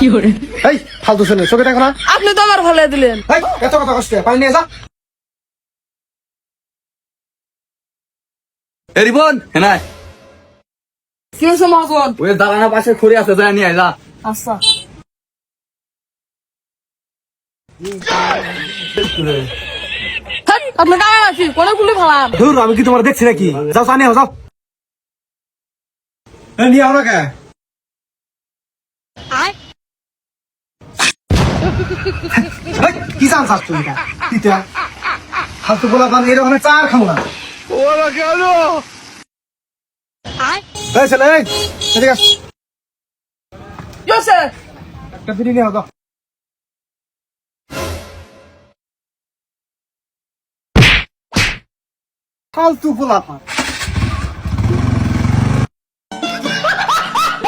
এই ফালতু ছেলে চোখে দেখো না। আপনি তো আমার ভালো দিলেন। এই এত কথা কষ্ট পানি নিয়ে যা। এ রিপন হ্যাঁ কি হয়েছে মহাজন? ওই দালানের পাশে খড়ি আছে যা নিয়ে আয় যা। আচ্ছা হ্যাঁ, আপনি গায়ে আছি কোনে গুলি ভালাম। ধুর আমি কি তোমার দেখছি নাকি? যাও চা নিয়ে যাও। নিয়ে আও না কে? এই, কি জান চাস তুমি কা? তিতা ফালতু বলা পান এরকম চা আর খাবো না। ওরা কেন এই ছেলে এই এদিকে আস। কি হয়েছে? একটা বিড়ি নিয়ে আও যাও। ফালতু বলা পান